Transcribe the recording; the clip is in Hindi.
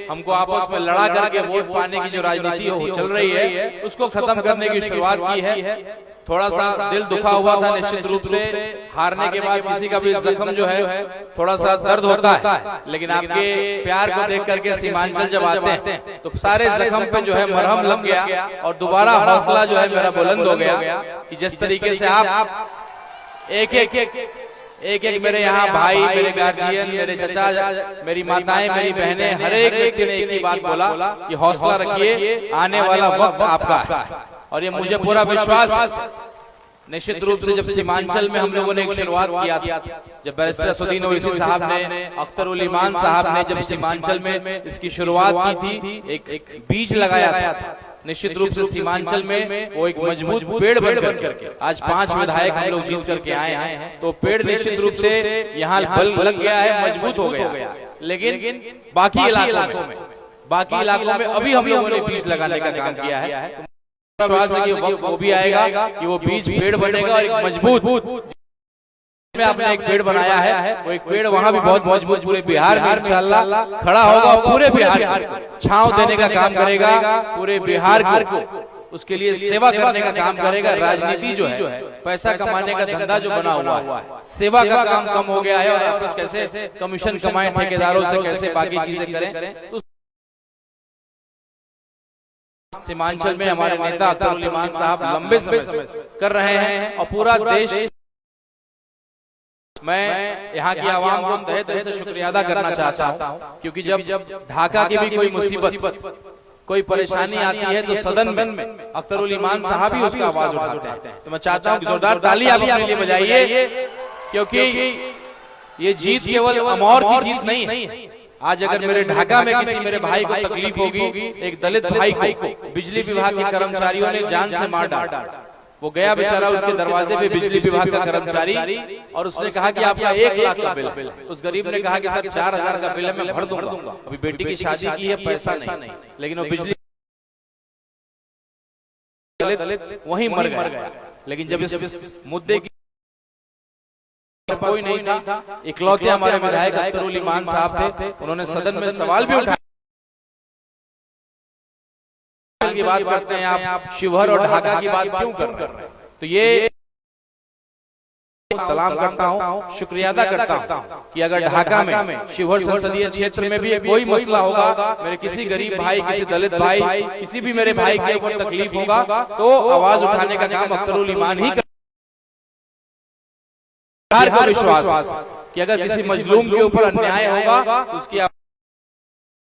हमको आपस में लड़ा करके वोट पाने की जो राजनीति हो चल रही है उसको खत्म करने की शुरुआत की है। थोड़ा सा दिल दुखा हुआ था निश्चित रूप से, हारने के बाद किसी का भी जख्म जो है थोड़ा सा दर्द होता है, लेकिन आपके प्यार को देख करके सीमांचल जब आते हैं तो सारे जख्म पे जो है मरहम लग गया और दोबारा हौसला जो है मेरा बुलंद हो गया कि जिस तरीके से आप एक एक मेरे यहाँ भाई, मेरे गार्जियन, मेरे चचा, मेरी माताएं, मेरी बहनें, हर एक व्यक्ति ने एक ही बात बोला कि हौसला रखिए, आने वाला वक्त आपका है। और ये मुझे पूरा विश्वास निश्चित रूप से जब सीमांचल में हम लोगों ने एक शुरुआत किया था, जब बैरिस्टर असदुद्दीन ओवैसी साहब ने, अख्तर उल ईमान साहब ने जब सीमांचल में इसकी शुरुआत की थी, एक बीज लगाया था, निश्चित रूप से सीमांचल में वो एक मजबूत पेड़ बन करके आज 5 विधायक हम लोग जीत करके आए हैं। तो पेड़ निश्चित रूप से यहाँ बल लग गया है, मजबूत हो गया। लेकिन बाकी इलाकों में अभी हम लोगों ने बीज लगाने का काम किया है। विश्वास है कि वो भी आएगा कि वो बीज पेड़ बनेगा और एक मजबूत में आपने एक पेड़ बनाया है, वो एक पेड़ वहां भी बहुत मजबूत पूरे बिहार में इंशाअल्लाह खड़ा होगा और पूरे बिहार को छांव देने का काम करेगा, पूरे बिहार को उसके लिए सेवा करने का काम करेगा। राजनीति जो है पैसा कमाने का धंधा जो बना हुआ है, सेवा का काम कम हो गया है और आपस कैसे कमीशन कमाएं ठेकेदारों से, कैसे बाकी चीजें करें। तो सीमांचल में हमारे नेता अख्तर उल ईमान साहब लंबे समय से कर रहे हैं और पूरा देश, मैं यहाँ की आवाम को तहे दिल से शुक्रिया अदा करना चाहता हूँ, क्योंकि जब ढाका की भी कोई मुसीबत, कोई परेशानी आती है तो सदन में अख्तर उल ईमान साहब ही उसका आवाज उठाते हैं। तो मैं चाहता हूँ कि जोरदार ताली आप अपने लिए बजाइए, क्योंकि ये जीत केवल अमौर की जीत नहीं है। आज अगर मेरे ढाका में किसी मेरे भाई को तकलीफ होगी, एक दलित भाई को बिजली विभाग के कर्मचारियों ने जान से मार डाला, वो गया बेचारा उनके दरवाजे पे बिजली विभाग का कर्मचारी, और उसने कहा कि आपका 1 लाख का बिल है। उस गरीब ने कहा कि सर 4000 का बिल है, मैं भर दूंगा, अभी बेटी की शादी की है, पैसा नहीं। लेकिन वो बिजली दलित वहीं मर गया। लेकिन जब इस मुद्दे की कोई नहीं था, इकलौते हमारे विधायक अख्तर उल ईमान साहब थे, उन्होंने सदन में सवाल भी उठाया की बात करते हैं आप शिवहर और ढाका की बात क्यों कर रहे हैं। तो ये सलाम करता हूँ, शुक्रिया अदा करता हूँ कि अगर ढाका में शिवहर संसदीय क्षेत्र में भी कोई मसला होगा, मेरे किसी गरीब भाई, किसी दलित भाई, किसी भी मेरे भाई के ऊपर तकलीफ होगा तो आवाज उठाने का काम अख्तर उल ईमान ही को विश्वास कि अगर किसी मजलूम के ऊपर अन्याय होगा तो उसकी